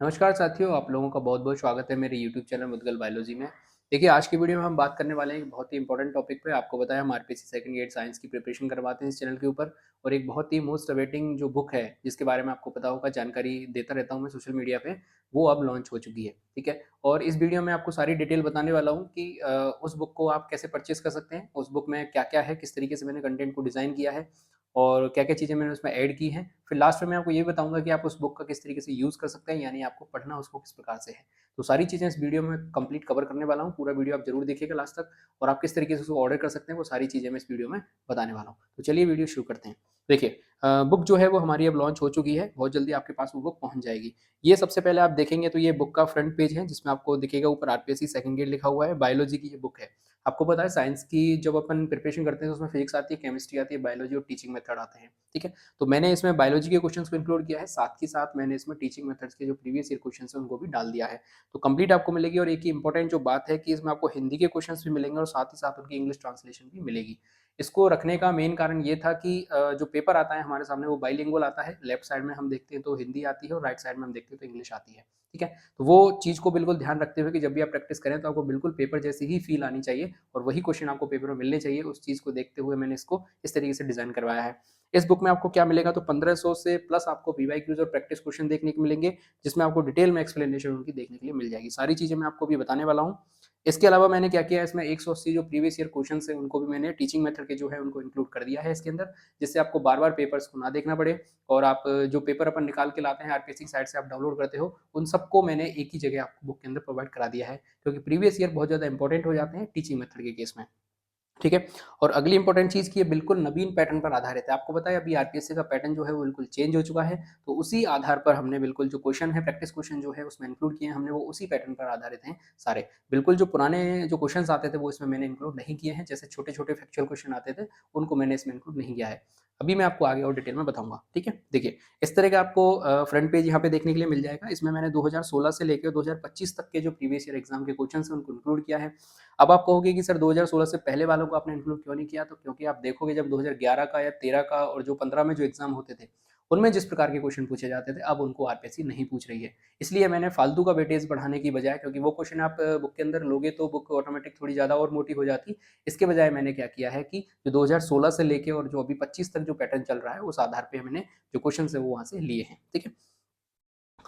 नमस्कार साथियों, आप लोगों का बहुत-बहुत स्वागत है मेरे यूट्यूब चैनल मुदगल बायोलॉजी में। देखिए, आज की वीडियो में हम बात करने वाले हैं एक बहुत ही इंपॉर्टेंट टॉपिक पे। आपको बताया हम आरपीएससी सेकंड ग्रेड साइंस की प्रिपरेशन करवाते हैं इस चैनल के ऊपर और एक बहुत ही मोस्ट अवेटिंग जो बुक है, जिसके बारे में आपको पता होगा, जानकारी देता रहता हूँ मैं सोशल मीडिया पे, वो अब लॉन्च हो चुकी है, ठीक है? और इस वीडियो में आपको सारी डिटेल बताने वाला हूँ कि उस बुक को आप कैसे परचेज़ कर सकते हैं, उस बुक में क्या-क्या है, किस तरीके से मैंने कंटेंट को डिज़ाइन किया है और क्या-क्या चीज़ें मैंने उसमें ऐड की हैं। फिर लास्ट में मैं आपको ये बताऊँगा कि आप उस बुक का किस तरीके से यूज़ कर सकते हैं, यानी आपको पढ़ना उसको किस प्रकार से है। तो सारी चीज़ें इस वीडियो में कंप्लीट कवर करने वाला हूँ, पूरा वीडियो आप ज़रूर देखिएगा लास्ट तक और आप किस तरीके से उसको ऑर्डर कर सकते हैं, वो सारी चीज़ें मैं इस वीडियो में बताने वाला हूँ। तो चलिए वीडियो शुरू करते हैं। देखिए बुक जो है वो हमारी अब लॉन्च हो चुकी है, बहुत जल्दी आपके पास वो बुक पहुँच जाएगी। ये सबसे पहले आप देखेंगे तो ये बुक का फ्रंट पेज है, जिसमें आपको दिखेगा ऊपर आरपीएससी सेकंड ग्रेड लिखा हुआ है, बायोलॉजी की ये बुक है। आपको पता है साइंस की जब अपन प्रिपरेशन करते हैं तो उसमें फिजिक्स आती है, केमिस्ट्री आती है, बायोलॉजी और टीचिंग मेथड आते हैं, ठीक है? तो मैंने इसमें बायोलॉजी के क्वेश्चंस को इंक्लूड किया है, साथ ही साथ मैंने इसमें टीचिंग मेथड्स के जो प्रीवियस ईयर क्वेश्चंस हैं उनको भी डाल दिया है। तो कंप्लीट आपको मिलेगी और एक ही इंपॉर्टेंट जो बात है कि इसमें आपको हिंदी के क्वेश्चंस भी मिलेंगे और साथ ही साथ उनकी इंग्लिश ट्रांसलेशन भी मिलेगी। इसको रखने का मेन कारण ये था कि जो पेपर आता है हमारे सामने वो बाइलिंगुअल आता है, लेफ्ट साइड में हम देखते हैं तो हिंदी आती है और राइट साइड में हम देखते हैं तो इंग्लिश आती है, ठीक है? तो वो चीज़ को बिल्कुल ध्यान रखते हुए कि जब भी आप प्रैक्टिस करें तो आपको बिल्कुल पेपर जैसी ही फील आनी चाहिए और वही क्वेश्चन आपको पेपर में मिलने चाहिए, उस चीज़ को देखते हुए मैंने इसको इस तरीके से डिज़ाइन करवाया है। इस बुक में आपको क्या मिलेगा तो 1500 से प्लस आपको वीवाईक्यूज और प्रैक्टिस क्वेश्चन देखने को मिलेंगे, जिसमें आपको डिटेल में एक्सप्लेनेशन उनकी देखने के लिए मिल जाएगी। सारी चीज़ें मैं आपको अभी बताने वाला हूँ। इसके अलावा मैंने क्या किया है, इसमें 180 जो प्रीवियस ईयर क्वेश्चंस हैं उनको भी मैंने टीचिंग मेथड के जो है उनको इंक्लूड कर दिया है इसके अंदर, जिससे आपको बार-बार पेपर्स को ना देखना पड़े और आप जो पेपर अपन निकाल के लाते हैं आरपीएससी की साइट से आप डाउनलोड करते हो, उन सबको मैंने एक ही जगह आपको बुक के अंदर प्रोवाइड करा दिया है, क्योंकि प्रीवियस ईयर बहुत ज़्यादा इंपॉर्टेंट हो जाते हैं टीचिंग मेथड के केस में। ठीक है? और अगली इंपॉर्टेंट चीज़ कि ये बिल्कुल नवीन पैटर्न पर आधारित है। आपको पता है अभी आरपीएससी का पैटर्न जो है वो बिल्कुल चेंज हो चुका है, तो उसी आधार पर हमने बिल्कुल जो क्वेश्चन है, प्रैक्टिस क्वेश्चन जो है उसमें इंक्लूड किए हैं हमने, वो उसी पैटर्न पर आधारित हैं सारे। बिल्कुल जो पुराने जो क्वेश्चन्स आते थे वो इसमें मैंने इंक्लूड नहीं किए हैं, जैसे छोटे-छोटे फैक्चुअल क्वेश्चन आते थे, उनको मैंने इसमें इंक्लूड नहीं किया है। अभी मैं आपको आगे और डिटेल में बताऊँगा, ठीक है? देखिए, इस तरह का आपको फ्रंट पेज यहाँ पे देखने के लिए मिल जाएगा। इसमें मैंने 2016 से लेके 2025 तक के जो प्रीवियस ईयर एग्ज़ाम के क्वेश्चन्स हैं उनको इंक्लूड किया है। अब आप कहोगे कि सर 2016 से पहले वालों को आपने इंक्लूड क्यों नहीं किया? तो क्योंकि आप देखोगे जब 2011 का या 13 का और जो 15 में जो एग्ज़ाम होते थे, उनमें जिस प्रकार के क्वेश्चन पूछे जाते थे, अब उनको आरपीएससी नहीं पूछ रही है। इसलिए मैंने फालतू का वेटेज बढ़ाने की बजाय, क्योंकि वो क्वेश्चन आप बुक के अंदर लोगे तो बुक ऑटोमेटिक थोड़ी ज़्यादा और मोटी हो जाती। इसके बजाय मैंने क्या किया है कि जो 2016 से लेके और जो अभी 25 तक जो पैटर्न चल रहा है, उस आधार पे मैंने जो क्वेश्चन्स हैं वो वहाँ से लिए हैं, ठीक है?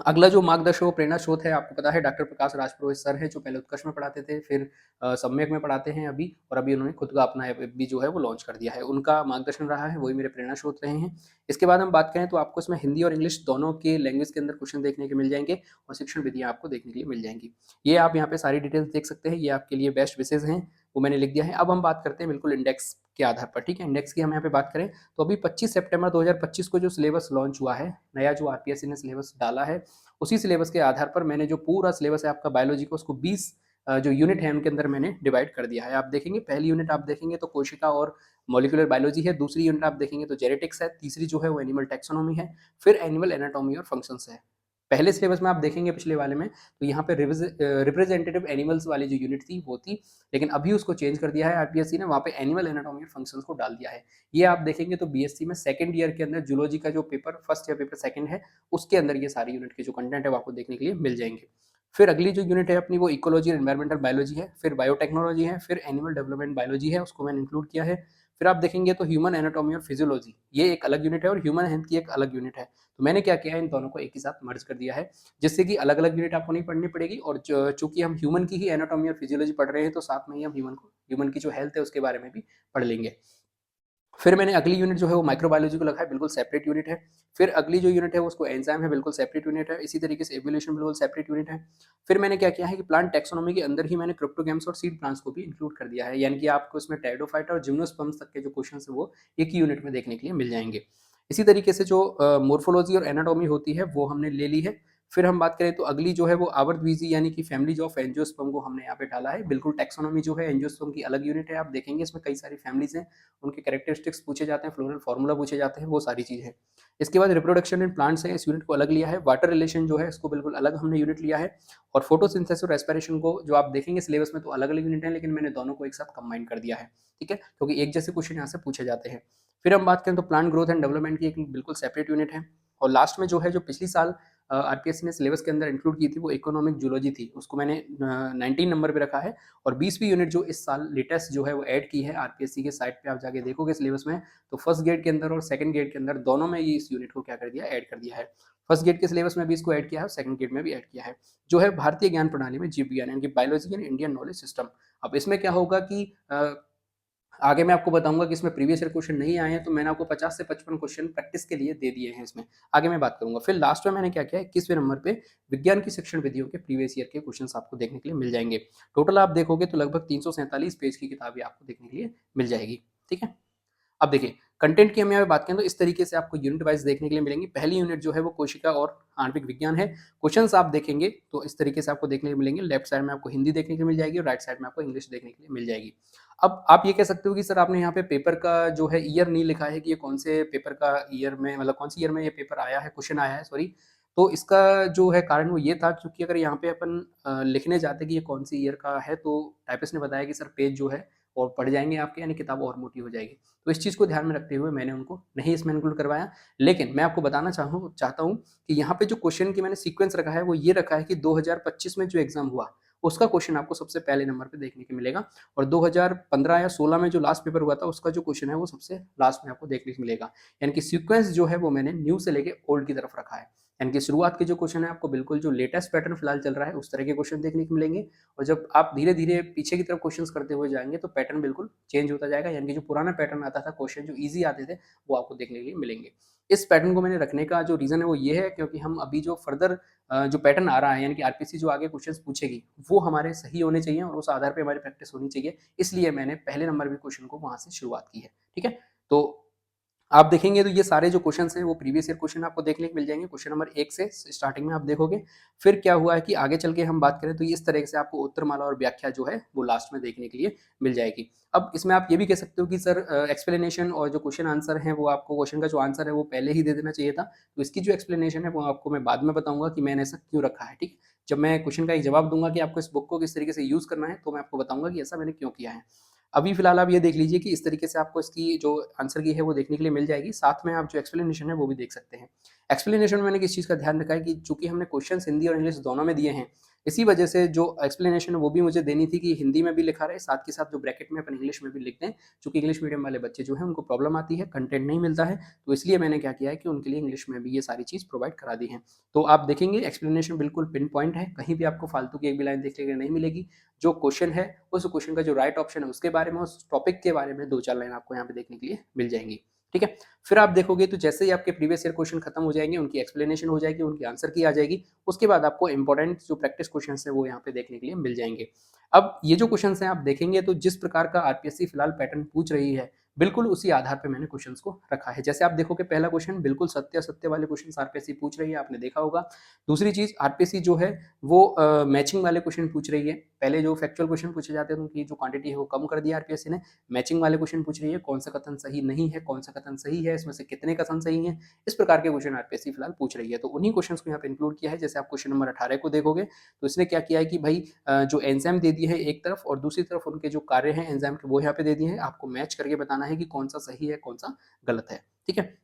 अगला जो मार्गदर्शक और प्रेरणा स्रोत है, आपको पता है डॉक्टर प्रकाश राजपुरोहित सर हैं, जो पहले उत्कर्ष में पढ़ाते थे, फिर सम्यक में पढ़ाते हैं अभी और अभी उन्होंने खुद का अपना ऐप भी जो है वो लॉन्च कर दिया है। उनका मार्गदर्शन रहा है, वही मेरे प्रेरणा स्रोत रहे हैं। इसके बाद हम बात करें तो आपको इसमें हिंदी और इंग्लिश दोनों के लैंग्वेज के अंदर क्वेश्चन देखने को मिल जाएँगे और शिक्षण विधियाँ आपको देखने के लिए मिल जाएँगी। ये आप यहाँ पे सारी डिटेल्स देख सकते हैं, ये आपके लिए बेस्ट विशेज़ हैं, वो मैंने लिख दिया है। अब हम बात करते हैं बिल्कुल इंडेक्स के आधार पर, ठीक है? इंडेक्स की हम यहाँ पे बात करें तो अभी 25 सितंबर 2025 को जो सिलेबस लॉन्च हुआ है, नया जो आरपीएससी ने सिलेबस डाला है, उसी सिलेबस के आधार पर मैंने जो पूरा सिलेबस है आपका बायोलॉजी का, उसको 20 जो यूनिट है उनके अंदर मैंने डिवाइड कर दिया है। आप देखेंगे पहली यूनिट आप देखेंगे तो कोशिका और मॉलिक्यूलर बायोलॉजी है, दूसरी यूनिट आप देखेंगे तो जेनेटिक्स है, तीसरी जो है वो एनिमल टैक्सोनॉमी है, फिर एनिमल एनाटॉमी और फंक्शंस है। पहले सिलेबस में आप देखेंगे पिछले वाले में तो यहाँ पे रिप्रेजेंटेटिव एनिमल्स वाली जो यूनिट थी वो थी, लेकिन अभी उसको चेंज कर दिया है आरपीएससी ने, वहाँ पे एनिमल एनाटॉमी और फंक्शंस को डाल दिया है। ये आप देखेंगे तो बीएससी में सेकंड ईयर के अंदर जूलॉजी का जो पेपर फर्स्ट या पेपर सेकंड है, उसके अंदर ये सारी यूनिट के जो कंटेंट है वो आपको देखने के लिए मिल जाएँगे। फिर अगली जो यूनिट है अपनी वो इकोलॉजी और एनवायरमेंटल बायोलॉजी है, फिर बायोटेक्नोलॉजी है, फिर एनिमल डेवलपमेंट बायोलॉजी है, उसको मैंने इंक्लूड किया है। फिर आप देखेंगे तो ह्यूमन एनाटॉमी और फिजियोलॉजी, ये एक अलग यूनिट है और ह्यूमन हेल्थ की एक अलग यूनिट है। तो मैंने क्या किया है, इन दोनों को एक ही साथ मर्ज कर दिया है, जिससे कि अलग-अलग यूनिट आपको नहीं पढ़नी पड़ेगी और चूँकि हम ह्यूमन की ही एनाटॉमी और फिजियोलॉजी पढ़ रहे हैं, तो साथ में ही हम ह्यूमन की जो हेल्थ है उसके बारे में भी पढ़ लेंगे। फिर मैंने अगली यूनिट जो है वो माइक्रोबायोलॉजी को रखा है, बिल्कुल सेपरेट यूनिट है। फिर अगली जो यूनिट है वो उसको एंजाइम है, बिल्कुल सेपरेट यूनिट है। इसी तरीके से एवोल्यूशन बिल्कुल सेपरेट यूनिट है। फिर मैंने क्या किया है कि प्लांट टैक्सोनॉमी के अंदर ही मैंने क्रिप्टोगैम्स और सीड प्लांट्स को भी इंक्लूड कर दिया है, यानी कि आपको इसमें टेरिडोफाइटा और जिम्नोस्पर्म्स तक के जो क्वेश्चंस है वो एक ही यूनिट में देखने के लिए मिल जाएँगे। इसी तरीके से जो मॉर्फोलॉजी और एनाटॉमी होती है वो हमने ले ली है। फिर हम बात करें तो अगली जो है वो आवर्तवीजी यानी कि फैमिलीज़ ऑफ एंजियोस्पर्म को हमने यहाँ पे डाला है। बिल्कुल टैक्सोनॉमी जो है एंजियोस्पर्म की अलग यूनिट है, आप देखेंगे इसमें कई सारी फैमिलीज़ हैं, उनके कैरेक्टरिस्टिक्स पूछे जाते हैं, फ्लोरल फार्मूला पूछे जाते हैं, वो सारी चीज़ है। इसके बाद रिप्रोडक्शन इन प्लांट्स है, इस यूनिट को अलग लिया है। वाटर रिलेशन जो है इसको बिल्कुल अलग हमने यूनिट लिया है और फोटोसिंथेसिस और रेस्पिरेशन को जो आप देखेंगे सिलेबस में तो अलग-अलग यूनिट है, लेकिन मैंने दोनों को एक साथ कंबाइन कर दिया है, ठीक है? क्योंकि एक जैसे क्वेश्चन यहाँ से पूछे जाते हैं। फिर हम बात करें तो प्लांट ग्रोथ एंड डेवलपमेंट की एक बिल्कुल सेपरेट यूनिट है और लास्ट में जो है जो पिछली साल आरपीएससी ने सिलेबस के अंदर इंक्लूड की थी वो इकोनॉमिक जूलॉजी थी, उसको मैंने 19 नंबर पे रखा है। और 20वीं यूनिट जो इस साल लेटेस्ट जो है वो ऐड की है आरपीएससी के साइट पे आप जाके देखोगे सिलेबस में, तो फर्स्ट ग्रेड के अंदर और सेकंड ग्रेड के अंदर दोनों में ये इस यूनिट को क्या कर दिया, ऐड कर दिया है। फर्स्ट ग्रेड के सिलेबस में भी इसको ऐड किया है और सेकंड ग्रेड में भी ऐड किया है, जो है भारतीय ज्ञान प्रणाली में जीव विज्ञान यानी कि biology and Indian knowledge system. अब इसमें क्या होगा कि आगे मैं आपको बताऊंगा कि इसमें प्रीवियस ईयर क्वेश्चन नहीं आए हैं, तो मैंने आपको 50 से 55 क्वेश्चन प्रैक्टिस के लिए दे दिए हैं इसमें, आगे मैं बात करूंगा। फिर लास्ट में मैंने क्या किया, 21वें नंबर पे विज्ञान की शिक्षण विधियों के प्रीवियस ईयर के क्वेश्चन आपको देखने के लिए मिल जाएंगे। टोटल आप देखोगे तो लगभग 347 पेज की किताबें आपको देखने के लिए मिल जाएगी। ठीक है, अब देखिए कंटेंट की हम यहाँ पे बात करें तो इस तरीके से आपको यूनिट वाइज देखने के लिए मिलेंगी। पहली यूनिट जो है वो कोशिका और आणविक विज्ञान है। क्वेश्चंस आप देखेंगे तो इस तरीके से आपको देखने को मिलेंगे, लेफ्ट साइड में आपको हिंदी देखने को मिल जाएगी और राइट साइड में आपको इंग्लिश देखने के लिए मिल जाएगी। अब आप ये कह सकते हो कि सर आपने यहाँ पे पेपर का जो है ईयर नहीं लिखा है कि ये कौन से पेपर का ईयर में, मतलब कौन सी ईयर में ये पेपर आया है, क्वेश्चन आया है, सॉरी। तो इसका जो है कारण वो ये था क्योंकि अगर यहाँ पे अपन लिखने जाते कि ये कौन सी ईयर का है तो टाइपिस्ट ने बताया कि सर पेज जो है और पढ़ जाएंगे आपके, यानी किताब और मोटी हो जाएगी। तो इस चीज़ को ध्यान में रखते हुए मैंने उनको नहीं इसमें इंक्लूड करवाया। लेकिन मैं आपको बताना चाहता हूँ कि यहाँ पे जो क्वेश्चन की मैंने सीक्वेंस रखा है वो ये रखा है कि 2025 में जो एग्जाम हुआ उसका क्वेश्चन आपको सबसे पहले नंबर पे देखने को मिलेगा, और 2015 या 16 में जो लास्ट पेपर हुआ था उसका जो क्वेश्चन है वो सबसे लास्ट में आपको देखने को मिलेगा। यानी कि सीक्वेंस जो है वो मैंने न्यू से लेके ओल्ड की तरफ रखा है, यानी कि शुरुआत के जो क्वेश्चन है आपको बिल्कुल जो लेटेस्ट पैटर्न फिलहाल चल रहा है उस तरह के क्वेश्चन देखने को मिलेंगे, और जब आप धीरे धीरे पीछे की तरफ क्वेश्चंस करते हुए जाएंगे तो पैटर्न बिल्कुल चेंज होता जाएगा, यानी कि जो पुराना पैटर्न आता था, क्वेश्चन जो इजी आते थे वो आपको देखने के लिए मिलेंगे। इस पैटर्न को मैंने रखने का जो रीजन है वो ये है क्योंकि हम अभी जो फर्दर जो पैटर्न आ रहा है, यानी कि आरपीसी जो आगे क्वेश्चंस पूछेगी वो हमारे सही होने चाहिए और उस आधार पे हमारी प्रैक्टिस होनी चाहिए, इसलिए मैंने पहले नंबर भी क्वेश्चन को वहां से शुरुआत की है। ठीक है, तो आप देखेंगे तो ये सारे जो क्वेश्चंस हैं वो प्रीवियस ईयर क्वेश्चन आपको देखने को मिल जाएंगे, क्वेश्चन नंबर 1 से स्टार्टिंग में आप देखोगे। फिर क्या हुआ है कि आगे चल के हम बात करें तो इस तरह से आपको उत्तरमाला और व्याख्या जो है वो लास्ट में देखने के लिए मिल जाएगी। अब इसमें आप ये भी कह सकते हो कि सर एक्सप्लेनेशन और जो क्वेश्चन आंसर है वो आपको, क्वेश्चन का जो आंसर है वो पहले ही दे देना चाहिए था, तो इसकी जो एक्सप्लेनेशन है वो आपको मैं बाद में बताऊंगा कि मैंने ऐसा क्यों रखा है। ठीक, जब मैं क्वेश्चन का एक जवाब दूंगा कि आपको इस बुक को किस तरीके से यूज करना है तो मैं आपको बताऊंगा कि ऐसा मैंने क्यों किया है। अभी फिलहाल आप ये देख लीजिए कि इस तरीके से आपको इसकी जो आंसर की है वो देखने के लिए मिल जाएगी, साथ में आप जो एक्सप्लेनेशन है वो भी देख सकते हैं। एक्सप्लेनेशन में मैंने किस चीज़ का ध्यान रखा है कि चूंकि हमने क्वेश्चन हिंदी और इंग्लिश दोनों में दिए हैं, इसी वजह से जो एक्सप्लेनेशन है वो भी मुझे देनी थी कि हिंदी में भी लिखा रहे, साथ के साथ जो ब्रैकेट में अपन इंग्लिश में भी लिख दें, चूंकि इंग्लिश मीडियम वाले बच्चे जो है उनको प्रॉब्लम आती है, कंटेंट नहीं मिलता है, तो इसलिए मैंने क्या किया है कि उनके लिए इंग्लिश में भी ये सारी चीज़ प्रोवाइड करा दी है। तो आप देखेंगे एक्सप्लेनेशन बिल्कुल पिन पॉइंट है, कहीं भी आपको फालतू की एक भी लाइन देखने के लिए नहीं मिलेगी। जो क्वेश्चन है उस क्वेश्चन का जो राइट ऑप्शन है उसके बारे में, उस टॉपिक के बारे में 2-4 लाइन आपको यहाँ पे देखने के लिए मिल जाएंगी। ठीक है, फिर आप देखोगे तो जैसे ही आपके प्रीवियस ईयर क्वेश्चन खत्म हो जाएंगे, उनकी एक्सप्लेनेशन हो जाएगी, उनकी आंसर की आ जाएगी, उसके बाद आपको इंपॉर्टेंट जो प्रैक्टिस क्वेश्चन है वो यहाँ पे देखने के लिए मिल जाएंगे। अब ये जो क्वेश्चन है आप देखेंगे तो जिस प्रकार का आरपीएससी फिलहाल पैटर्न पूछ रही है बिल्कुल उसी आधार पे मैंने क्वेश्चंस को रखा है। जैसे आप देखोगे पहला क्वेश्चन बिल्कुल सत्य सत्य वाले क्वेश्चन आरपीएससी पूछ रही है, आपने देखा होगा। दूसरी चीज आरपीएससी जो है वो मैचिंग वाले क्वेश्चन पूछ रही है। पहले जो फैक्चुअल क्वेश्चन पूछे जाते थे उनकी जो क्वांटिटी है वो कम कर दिया आरपीएससी ने, मैचिंग वाले क्वेश्चन पूछ रही है, कौन सा कथन सही नहीं है, कौन सा कथन सही है, इसमें से कितने कथन सही है, इस प्रकार के क्वेश्चन आरपीएससी फिलहाल पूछ रही है। तो उन्हीं क्वेश्चन को यहाँ पे इंक्लूड किया है। जैसे आप क्वेश्चन नंबर 18 को देखोगे तो इसने क्या किया है कि भाई जो एंजाइम दे दी है एक तरफ और दूसरी तरफ उनके जो कार्य हैं एंजाइम के वो यहाँ पे दे दिए हैं, आपको मैच करके बताना है कि कौन सा सही है कौन सा गलत है। ठीक है,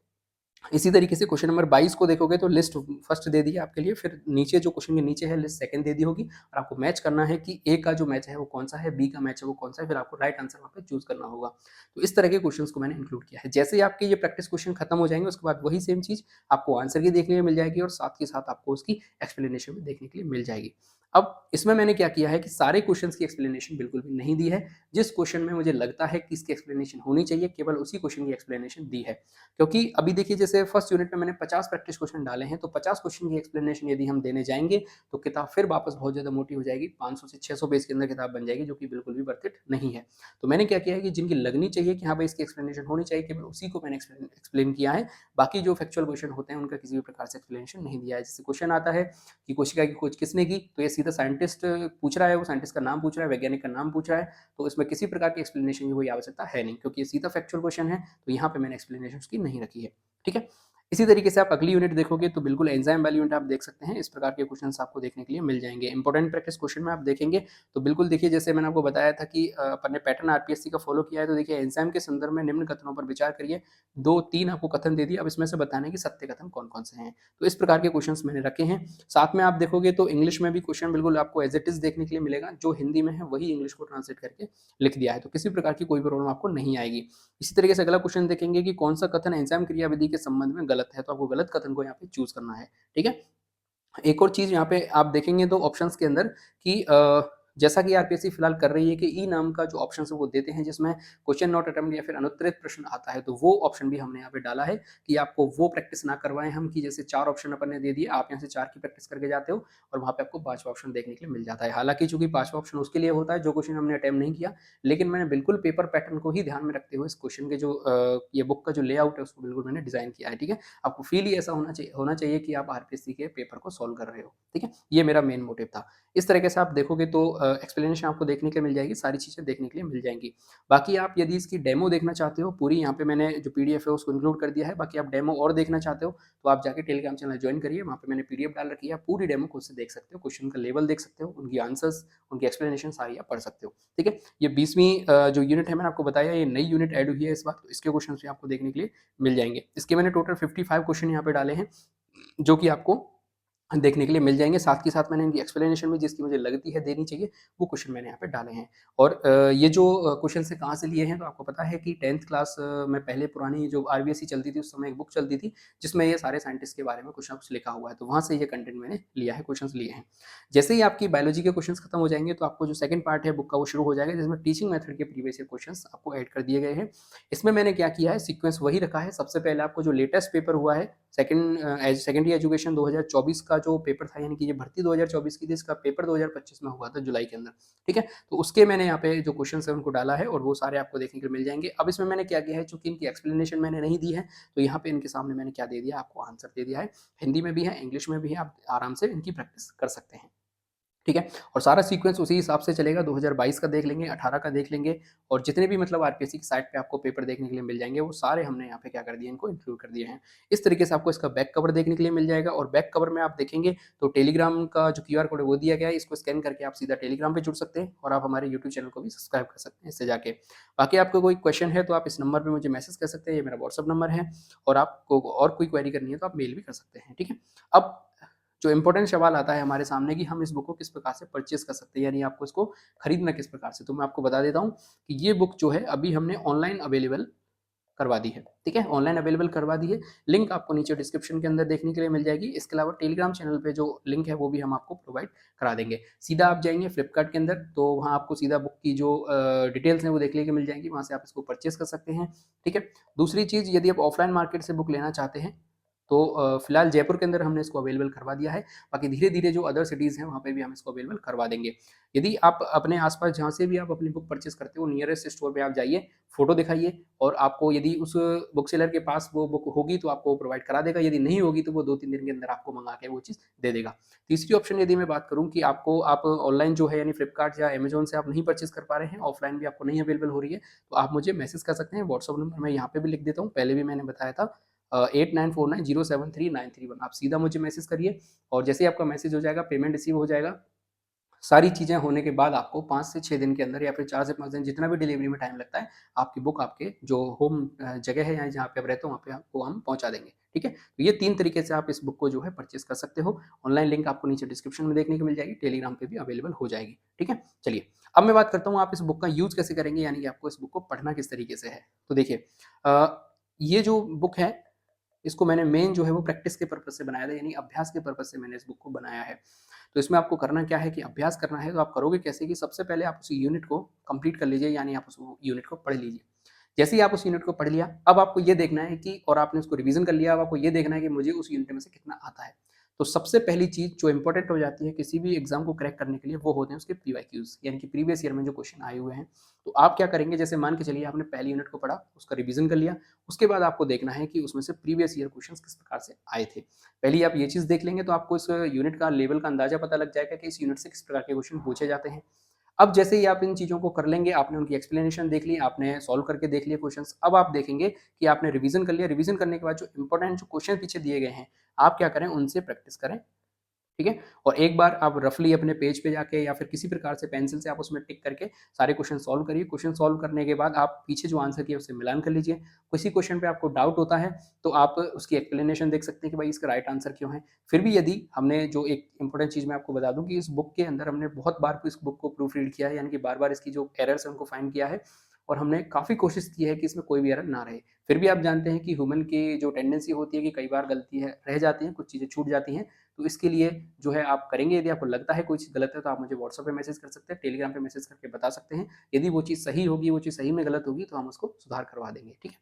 इसी तरीके से क्वेश्चन नंबर 22 को देखोगे तो लिस्ट फर्स्ट दे दी है आपके लिए, फिर नीचे जो क्वेश्चन के नीचे है लिस्ट सेकंड दे दी होगी, और आपको मैच करना है कि ए का जो मैच है वो कौन सा है, बी का मैच है वो कौन सा है, फिर आपको राइट आंसर वहाँ पे चूज करना होगा। तो इस तरह के क्वेश्चंस को मैंने इंक्लूड किया है। जैसे ही आपके ये प्रैक्टिस क्वेश्चन खत्म हो जाएंगे उसके बाद वही सेम चीज आपको आंसर की देखने को मिल जाएगी और साथ के साथ आपको उसकी एक्सप्लेनेशन भी देखने के लिए मिल जाएगी। अब इसमें मैंने क्या किया है कि सारे क्वेश्चंस की एक्सप्लेनेशन बिल्कुल भी नहीं दी है। जिस क्वेश्चन में मुझे लगता है कि इसकी एक्सप्लेनेशन होनी चाहिए केवल उसी क्वेश्चन की एक्सप्लेनेशन दी है। क्योंकि अभी देखिए जैसे फर्स्ट यूनिट में मैंने 50 प्रैक्टिस क्वेश्चन डाले हैं, तो 50 क्वेश्चन की एक्सप्लेनेशन यदि हम देने जाएंगे तो किताब फिर वापस बहुत ज़्यादा मोटी हो जाएगी, 500 से 600 पेज के अंदर किताब बन जाएगी, जो कि बिल्कुल भी वर्थ इट नहीं है। तो मैंने क्या किया है कि जिनकी लगनी चाहिए कि हाँ भाई इसकी एक्सप्लेनेशन होनी चाहिए केवल उसी को मैंने एक्सप्लेन किया है। बाकी जो फैक्चुअल क्वेश्चन होते हैं उनका किसी भी प्रकार से एक्सप्लेनेशन नहीं दिया है। जैसे क्वेश्चन आता है कि कोशिका की खोज किसने की, तो ये सीधा साइंटिस्ट पूछ रहा है, वो साइंटिस्ट का नाम पूछ रहा है, वैज्ञानिक का नाम पूछ रहा है, तो इसमें किसी प्रकार की एक्सप्लेनेशन की कोई आवश्यकता है नहीं, क्योंकि ये सीधा फैक्चुअल क्वेश्चन है, तो यहाँ पे मैंने एक्सप्लेनेशन की नहीं रखी है। ठीक है, इसी तरीके से आप अगली यूनिट देखोगे तो बिल्कुल एंजाइम वाली यूनिट आप देख सकते हैं। इस प्रकार के क्वेश्चंस आपको देखने के लिए मिल जाएंगे। इंपॉर्टेंट प्रैक्टिस क्वेश्चन में आप देखेंगे तो बिल्कुल देखिए, जैसे मैंने आपको बताया था कि अपन ने पैटर्न आरपीएससी का फॉलो किया है, तो देखिए एंजाइम के संदर्भ में निम्न कथनों पर विचार करिए। 2-3 आपको कथन दे दिए, अब इसमें से बताने की सत्य कथन कौन कौन से हैं। तो इस प्रकार के क्वेश्चन मैंने रखे हैं। साथ में आप देखोगे तो इंग्लिश में भी क्वेश्चन बिल्कुल आपको एज इट इज देखने के लिए मिलेगा। जो हिंदी में है वही इंग्लिश को ट्रांसलेट करके लिख दिया है, तो किसी प्रकार की कोई प्रॉब्लम आपको नहीं आएगी। इसी तरीके से अगला क्वेश्चन देखेंगे कि कौन सा कथन एंजाइम क्रियाविधि के संबंध में गलत है, तो आपको गलत कथन को यहाँ पे चूज करना है। ठीक है। एक और चीज यहाँ पे आप देखेंगे तो ऑप्शंस के अंदर कि जैसा कि आरपीएससी फिलहाल कर रही है कि ई नाम का जो ऑप्शन है वो देते हैं, जिसमें क्वेश्चन नॉट अटेम्प्ट या फिर अनुत्तरित प्रश्न आता है, तो वो ऑप्शन भी हमने यहाँ पे डाला है कि आपको वो प्रैक्टिस ना करवाएं हम, कि जैसे 4 ऑप्शन अपन ने दे दिए, आप यहाँ से 4 की प्रैक्टिस करके जाते हो और वहाँ पे आपको 5वां ऑप्शन देखने के लिए मिल जाता है। हालांकि चूंकि 5वां ऑप्शन उसके लिए होता है जो क्वेश्चन हमने अटेम्प्ट नहीं किया, लेकिन मैंने बिल्कुल पेपर पैटर्न को ही ध्यान में रखते हुए इस क्वेश्चन के जो ये बुक का जो लेआउट है उसको बिल्कुल मैंने डिजाइन किया है। ठीक है। आपको फील ही ऐसा होना चाहिए कि आप आरपीएससी के पेपर को सॉल्व कर रहे हो। ठीक है, ये मेरा मेन मोटिव था। इस तरीके से आप देखोगे तो एक्सप्लेनेशन आपको देखने के लिए मिल जाएगी, सारी चीज़ें देखने के लिए मिल जाएंगी। बाकी आप यदि इसकी डेमो देखना चाहते हो पूरी, यहाँ पे मैंने जो पीडीएफ है उसको इंक्लूड कर दिया है। बाकी आप डेमो और देखना चाहते हो तो आप जाके टेलीग्राम चैनल ज्वाइन करिए, वहाँ पे मैंने पीडीएफ डाल रखी है, पूरी डेमो खुद से देख सकते हो, क्वेश्चन का लेवल देख सकते हो, उनकी आंसर्स, उनकी एक्सप्लेनेशन सारी आप पढ़ सकते हो। ठीक है। ये 20वीं जो यूनिट है मैंने आपको बताया, ये नई यूनिट ऐड हुई है इस बार, तो इसके क्वेश्चन भी आपको देखने के लिए मिल जाएंगे। इसके मैंने टोटल 55 क्वेश्चन यहाँ पे डाले हैं जो कि आपको देखने के लिए मिल जाएंगे। साथ के साथ मैंने इनकी एक्सप्लेनेशन भी जिसकी मुझे लगती है देनी चाहिए, वो क्वेश्चन मैंने यहाँ पे डाले हैं। और ये जो क्वेश्चन से कहाँ से लिए हैं, तो आपको पता है कि 10th क्लास में पहले पुरानी जो आरबीएससी चलती थी उस समय एक बुक चलती थी जिसमें ये सारे साइंटिस्ट के बारे में कुछ ना कुछ लिखा हुआ है, तो वहाँ से ये कंटेंट मैंने लिया है, क्वेश्चन लिए हैं। जैसे ही आपकी बायोलॉजी के क्वेश्चन खत्म हो जाएंगे तो आपको जो सेकंड पार्ट है बुक का वो शुरू हो जाएगा, जिसमें टीचिंग मेथड के प्रीवियस ईयर क्वेश्चन आपको ऐड कर दिए गए हैं। इसमें मैंने क्या किया है, सीक्वेंस वही रखा है। सबसे पहले आपको जो लेटेस्ट पेपर हुआ है सेकेंडरी एजुकेशन 2024 का जो पेपर था, यानी कि ये भर्ती 2024 की थी, इसका पेपर 2025 में हुआ था जुलाई के अंदर। ठीक है। तो उसके मैंने यहाँ पे जो क्वेश्चन है उनको डाला है और वो सारे आपको देखने को मिल जाएंगे। अब इसमें मैंने क्या किया है, चूंकि इनकी एक्सप्लेनेशन मैंने नहीं दी है, तो यहाँ पे इनके सामने मैंने क्या दे दिया, आपको आंसर दे दिया है। हिंदी में भी है, इंग्लिश में भी है, आप आराम से इनकी प्रैक्टिस कर सकते हैं। ठीक है। और सारा सीक्वेंस उसी हिसाब से चलेगा। 2022 का देख लेंगे, 18 का देख लेंगे, और जितने भी मतलब आरपीएससी की साइट पे आपको पेपर देखने के लिए मिल जाएंगे वो सारे हमने यहाँ पे क्या कर दिए, इनको इंक्लूड कर दिए हैं। इस तरीके से आपको इसका बैक कवर देखने के लिए मिल जाएगा। और बैक कवर में आप देखेंगे तो टेलीग्राम का जो क्यूआर कोड है वो दिया गया है, इसको स्कैन करके आप सीधा टेलीग्राम पे जुड़ सकते हैं और आप हमारे यूट्यूब चैनल को भी सब्सक्राइब कर सकते हैं इससे जाके। बाकी आपको कोई क्वेश्चन है तो आप इस नंबर पर मुझे मैसेज कर सकते हैं, ये मेरा व्हाट्सअप नंबर है, और आपको और कोई क्वेरी करनी है तो आप मेल भी कर सकते हैं। ठीक है। अब जो इम्पोर्टेंट सवाल आता है हमारे सामने कि हम इस बुक को किस प्रकार से परचेज कर सकते हैं, यानी आपको इसको खरीदना किस प्रकार से, तो मैं आपको बता देता हूँ कि ये बुक जो है अभी हमने ऑनलाइन अवेलेबल करवा दी है। ठीक है, ऑनलाइन अवेलेबल करवा दी है। लिंक आपको नीचे डिस्क्रिप्शन के अंदर देखने के लिए मिल जाएगी। इसके अलावा टेलीग्राम चैनल पे जो लिंक है वो भी हम आपको प्रोवाइड करा देंगे। सीधा आप जाएंगे फ्लिपकार्ट के अंदर, तो वहाँ आपको सीधा बुक की जो डिटेल्स हैं वो देखने के मिल जाएंगी, वहाँ से आप इसको परचेज कर सकते हैं। ठीक है। दूसरी चीज़, यदि आप ऑफलाइन मार्केट से बुक लेना चाहते हैं तो फिलहाल जयपुर के अंदर हमने इसको अवेलेबल करवा दिया है। बाकी धीरे धीरे जो अदर सिटीज़ हैं वहाँ पे भी हम इसको अवेलेबल करवा देंगे। यदि आप अपने आसपास जहाँ से भी आप अपनी बुक परचेज करते हो, नियरेस्ट स्टोर पे आप जाइए, फोटो दिखाइए, और आपको यदि उस बुक सेलर के पास वो बुक होगी तो आपको प्रोवाइड करा देगा, यदि नहीं होगी तो वो 2-3 दिन के अंदर आपको मंगा के वो चीज़ दे देगा। तीसरी ऑप्शन यदि मैं बात करूँ कि आप ऑनलाइन जो है यानी फ्लिपकार्ट या अमेजोन से आप नहीं परचेज कर पा रहे हैं, ऑफलाइन भी आपको नहीं अवेलेबल हो रही है, तो आप मुझे मैसेज कर सकते हैं। व्हाट्सअप नंबर मैं यहाँ पे भी लिख देता हूँ, पहले भी मैंने बताया था 8949073931। आप सीधा मुझे मैसेज करिए, और जैसे ही आपका मैसेज हो जाएगा, पेमेंट रिसीव हो जाएगा, सारी चीज़ें होने के बाद आपको 5 से 6 दिन के अंदर या फिर 4 से 5 दिन, जितना भी डिलीवरी में टाइम लगता है, आपकी बुक आपके जो होम जगह है या जहाँ पे आप रहते हो वहाँ पे आपको हम पहुँचा देंगे। ठीक है। तो ये 3 तरीके से आप इस बुक को जो है परचेज कर सकते हो। ऑनलाइन लिंक आपको नीचे डिस्क्रिप्शन में देखने को मिल जाएगी, टेलीग्राम पे भी अवेलेबल हो जाएगी। ठीक है। चलिए, अब मैं बात करता हूँ आप इस बुक का यूज़ कैसे करेंगे, यानी कि आपको इस बुक को पढ़ना किस तरीके से है। तो देखिए, ये जो बुक है इसको मैंने मेन जो है वो प्रैक्टिस के पर्पज़ से बनाया था, यानी अभ्यास के पर्पज़ से मैंने इस बुक को बनाया है। तो इसमें आपको करना क्या है कि अभ्यास करना है, तो आप करोगे कैसे कि सबसे पहले आप उस यूनिट को कंप्लीट कर लीजिए, यानी आप उस यूनिट को पढ़ लीजिए। जैसे ही आप उस यूनिट को पढ़ लिया, अब आपको ये देखना है कि, और आपने उसको रिवीजन कर लिया, अब आपको ये देखना है कि मुझे उस यूनिट में से कितना आता है। तो सबसे पहली चीज़ जो इंपॉर्टेंट हो जाती है किसी भी एग्जाम को क्रैक करने के लिए, वो होते हैं उसके पीवाईक्यूज, यानी कि प्रीवियस ईयर में जो क्वेश्चन आए हुए हैं। तो आप क्या करेंगे, जैसे मान के चलिए आपने पहली यूनिट को पढ़ा, उसका रिवीजन कर लिया, उसके बाद आपको देखना है कि उसमें से प्रीवियस ईयर क्वेश्चन किस प्रकार से आए थे। पहले आप ये चीज़ देख लेंगे तो आपको इस यूनिट का लेवल का अंदाजा पता लग जाएगा कि इस यूनिट से किस प्रकार के क्वेश्चन पूछे जाते हैं। अब जैसे ही आप इन चीज़ों को कर लेंगे, आपने उनकी एक्सप्लेनेशन देख ली, आपने सॉल्व करके देख लिए क्वेश्चंस, अब आप देखेंगे कि आपने रिवीजन कर लिया। रिवीजन करने के बाद जो इंपॉर्टेंट जो क्वेश्चन पीछे दिए गए हैं, आप क्या करें, उनसे प्रैक्टिस करें, ठीक है? और एक बार आप रफली अपने पेज पे जाके या फिर किसी प्रकार से पेंसिल से आप उसमें टिक करके सारे क्वेश्चन सॉल्व करिए। क्वेश्चन सॉल्व करने के बाद आप पीछे जो आंसर किया उससे मिलान कर लीजिए। किसी क्वेश्चन पे आपको डाउट होता है तो आप उसकी एक्सप्लेनेशन देख सकते हैं कि भाई इसका राइट आंसर क्यों है। फिर भी यदि हमने जो एक इंपॉर्टेंट चीज़ मैं आपको बता दूँ कि इस बुक के अंदर हमने बहुत बार इस बुक को प्रूफ रीड किया है, यानी कि बार-बार इसकी जो एरर्स हैं उनको फाइंड किया है और हमने काफ़ी कोशिश की है कि इसमें कोई भी एरर ना रहे। फिर भी आप जानते हैं कि ह्यूमन की जो टेंडेंसी होती है कि कई बार गलती है रह जाती है, कुछ चीज़ें छूट जाती हैं। तो इसके लिए जो है आप करेंगे, यदि आपको लगता है कोई चीज़ गलत है तो आप मुझे व्हाट्सएप पे मैसेज कर सकते हैं, टेलीग्राम पे मैसेज करके बता सकते हैं। यदि वो चीज़ सही होगी, वो चीज़ सही में गलत होगी तो हम उसको सुधार करवा देंगे, ठीक है?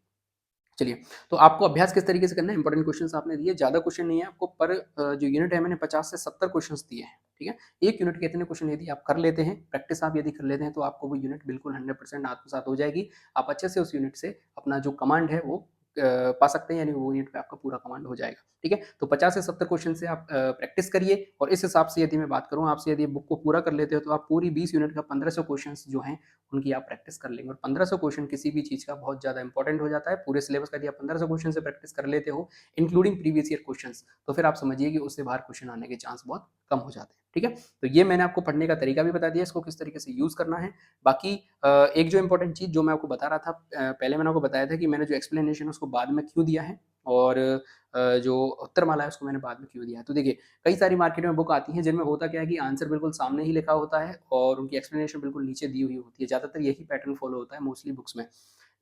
चलिए, तो आपको अभ्यास किस तरीके से करना है, इंपॉर्टेंट क्वेश्चंस आपने दिए, ज़्यादा क्वेश्चन नहीं है आपको पर जो यूनिट है मैंने 50 से 70 क्वेश्चंस दिए हैं, ठीक है? एक यूनिट के इतने क्वेश्चन यदि आप कर लेते हैं, प्रैक्टिस आप यदि कर लेते हैं तो आपको वो यूनिट बिल्कुल 100% आत्मसात हो जाएगी। आप अच्छे से उस यूनिट से अपना जो कमांड है वो पा सकते हैं, यानी वो यूनिट पे आपका पूरा कमांड हो जाएगा, ठीक है? तो 50 से 70 क्वेश्चन से आप प्रैक्टिस करिए और इस हिसाब से यदि मैं बात करूँ आपसे, यदि बुक को पूरा कर लेते हो तो आप पूरी 20 यूनिट का 1500 क्वेश्चंस जो हैं उनकी आप प्रैक्टिस कर लेंगे और 1500 क्वेश्चन किसी भी चीज़ का बहुत ज़्यादा इंपॉर्टेंट हो जाता है। पूरे सिलेबस का यदि आप 1500 क्वेश्चन से प्रैक्टिस कर लेते हो, इंक्लूडिंग प्रीवियस ईयर क्वेश्चंस, तो फिर आप समझिए कि उससे बाहर क्वेश्चन आने के चांस बहुत कम हो जाते हैं, ठीक है? तो ये मैंने आपको पढ़ने का तरीका भी बता दिया, इसको किस तरीके से यूज़ करना है। बाकी एक जो इंपॉर्टेंट चीज़ जो मैं आपको बता रहा था, पहले मैंने आपको बताया था कि मैंने जो एक्सप्लेनेशन है उसको बाद में क्यों दिया है और जो उत्तरमाला है उसको मैंने बाद में क्यों दिया है। तो देखिए, कई सारी मार्केट में बुक आती हैं जिनमें होता क्या है कि आंसर बिल्कुल सामने ही लिखा होता है और उनकी एक्सप्लेनेशन बिल्कुल नीचे दी हुई होती है। ज़्यादातर यही पैटर्न फॉलो होता है मोस्टली बुक्स में।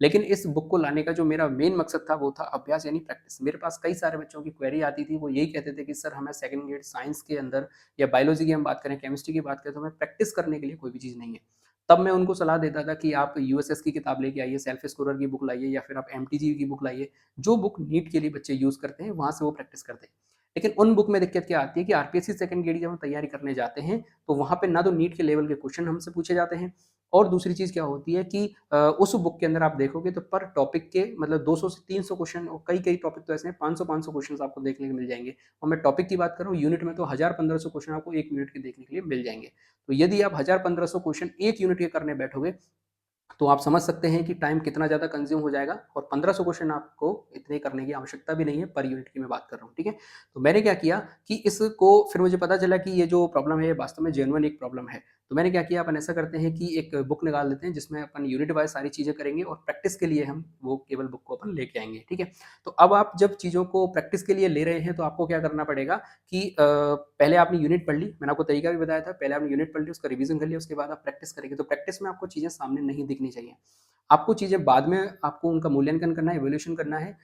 लेकिन इस बुक को लाने का जो मेरा मेन मकसद था वो था अभ्यास यानी प्रैक्टिस। मेरे पास कई सारे बच्चों की क्वेरी आती थी, वो यही कहते थे कि सर हमें सेकंड ग्रेड साइंस के अंदर या बायोलॉजी की हम बात करें, केमिस्ट्री की बात करें तो हमें प्रैक्टिस करने के लिए कोई भी चीज़ नहीं है। तब मैं उनको सलाह देता था कि आप यूएसएस की किताब लेके आइए, सेल्फ स्कोरर की बुक लाइए या फिर आप एमटीजी की बुक लाइए। जो बुक नीट के लिए बच्चे यूज़ करते हैं, वहाँ से वो प्रैक्टिस करते हैं। लेकिन उन बुक में दिक्कत क्या आती है कि आरपीएससी सेकंड ग्रेड की जब हम तैयारी करने जाते हैं, तो वहाँ पे ना तो नीट के लेवल के क्वेश्चन हमसे पूछे जाते हैं और दूसरी चीज़ क्या होती है कि उस बुक के अंदर आप देखोगे तो पर टॉपिक के मतलब 200 से 300 क्वेश्चन और कई-कई टॉपिक तो ऐसे हैं 500-500 क्वेश्चन्स आपको देखने को मिल जाएँगे और मैं टॉपिक की बात कर रहा हूँ, यूनिट में तो 1000-1500 क्वेश्चन आपको 1 यूनिट के देखने के लिए मिल जाएँगे। तो यदि आप 1000-1500 क्वेश्चन 1 यूनिट के करने बैठोगे, तो आप समझ सकते हैं कि टाइम कितना ज़्यादा कंज़्यूम हो जाएगा और 1500 क्वेश्चन आपको इतने करने की आवश्यकता भी नहीं है, पर यूनिट की मैं बात कर रहा हूँ, ठीक है? तो मैंने क्या किया कि इसको फिर मुझे पता चला कि ये जो प्रॉब्लम है, ये वास्तव में जेन्युइन एक प्रॉब्लम है। तो मैंने क्या किया, अपन ऐसा करते हैं कि एक बुक निकाल लेते हैं जिसमें अपन यूनिट वाइज़ सारी चीज़ें करेंगे और प्रैक्टिस के लिए हम वो केवल बुक को अपन लेके आएँगे, ठीक है? तो अब आप जब चीज़ों को प्रैक्टिस के लिए ले रहे हैं, तो आपको क्या करना पड़ेगा कि पहले आपने यूनिट पढ़ ली, मैंने आपको तरीका भी बताया था, पहले आपने यूनिट पढ़ ली, उसका रिवीजन कर लिया, उसके बाद आप प्रैक्टिस करेंगे। तो प्रैक्टिस में आपको चीज़ें सामने नहीं दिखनी चाहिए। आपको चीज़ें बाद में आपको उनका मूल्यांकन करना है, इवैल्यूएशन करना है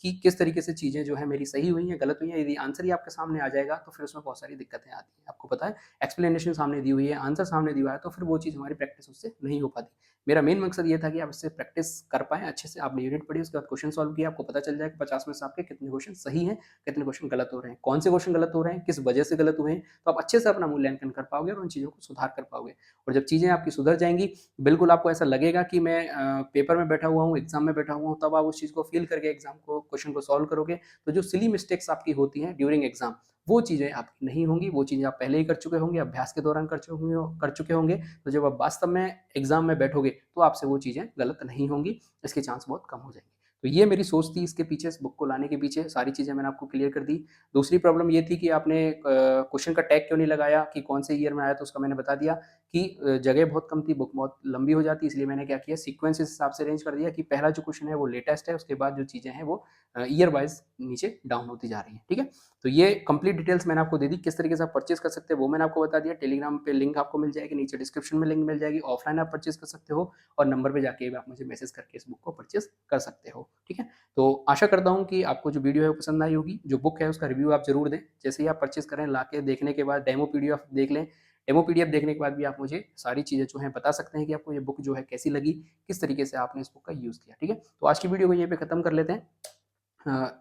कि किस तरीके से चीज़ें जो है मेरी सही हुई हैं, गलत हुई हैं। यदि आंसर ही आपके सामने आ जाएगा, तो फिर उसमें बहुत सारी दिक्कतें आती हैं। आपको पता है, एक्सप्लेनेशन सामने दी हुई है, आंसर सामने दिया हुआ है, तो फिर वो चीज़ हमारी प्रैक्टिस उससे नहीं हो पाती। मेरा मेन मकसद ये था कि आप इससे प्रैक्टिस कर पाएँ अच्छे से। आपने यूनिट पढ़ी, उसके बाद क्वेश्चन सॉल्व किया, आपको पता चल जाए कि 50 में से आपके कितने क्वेश्चन सही हैं, कितने क्वेश्चन गलत हो रहे हैं, कौन से क्वेश्चन गलत हो रहे हैं, किस वजह से गलत हुए हैं। तो आप अच्छे से अपना मूल्यांकन कर पाओगे और उन चीज़ों को सुधार कर पाओगे। और जब चीज़ें आपकी सुधर जाएँगी, बिल्कुल आपको ऐसा लगेगा कि मैं पेपर में बैठा हुआ हूँ, एग्ज़ाम में बैठा हुआ हूँ, तब आप उस चीज़ को फ़ील करके एग्ज़ाम को क्वेश्चन को सॉल्व करोगे, तो जो सिली मिस्टेक्स आपकी होती हैं ड्यूरिंग एग्ज़ाम, वो चीज़ें आपकी नहीं होंगी, वो चीज़ें आप पहले ही कर चुके होंगे, अभ्यास के दौरान कर चुके होंगे, तो जब आप वास्तव में एग्ज़ाम में बैठोगे, तो आपसे वो चीज़ें गलत नहीं होंगी, इसके चांस बहुत कम हो जाएँगे। तो ये मेरी सोच थी इसके पीछे, इस बुक को लाने के पीछे, सारी चीज़ें मैंने आपको क्लियर कर दी। दूसरी प्रॉब्लम ये थी कि आपने क्वेश्चन का टैग क्यों नहीं लगाया कि कौन से ईयर में आया, तो उसका मैंने बता दिया कि जगह बहुत कम थी, बुक बहुत लंबी हो जाती, इसलिए मैंने क्या किया, सीक्वेंस इस हिसाब से अरेंज कर दिया कि पहला जो क्वेश्चन है वो लेटेस्ट है, उसके बाद जो चीज़ें हैं वो ईयर वाइज़ नीचे डाउन होती जा रही हैं, ठीक है? तो ये कंप्लीट डिटेल्स मैंने आपको दे दी, किस तरीके से आप परचेज़ कर सकते हैं वो मैंने आपको बता दिया। टेलीग्राम पे लिंक आपको मिल जाएगी, नीचे डिस्क्रिप्शन में लिंक मिल जाएगी, ऑफलाइन आप परचेज़ कर सकते हो और नंबर पे जाके भी आप मुझे मैसेज करके इस बुक को परचेज़ कर सकते हो, ठीक है? तो आशा करता हूँ कि आपको जो वीडियो है वो पसंद आई होगी। जो बुक है उसका रिव्यू आप ज़रूर दें। जैसे ही आप परचेज़ करें, लाके देखने के बाद डेमो पीडीएफ देख लें। डेमो पीडीएफ देखने के बाद भी आप मुझे सारी चीज़ें जो हैं बता सकते हैं कि आपको ये बुक जो है कैसी लगी, किस तरीके से आपने इस बुक का यूज़ किया, ठीक है? तो आज की वीडियो को यहीं पे खत्म कर लेते हैं।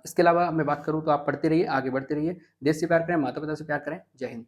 इसके अलावा मैं बात करूँ तो आप पढ़ते रहिए, आगे बढ़ते रहिए, देश से प्यार करें, माता-पिता से प्यार करें। जय हिंद।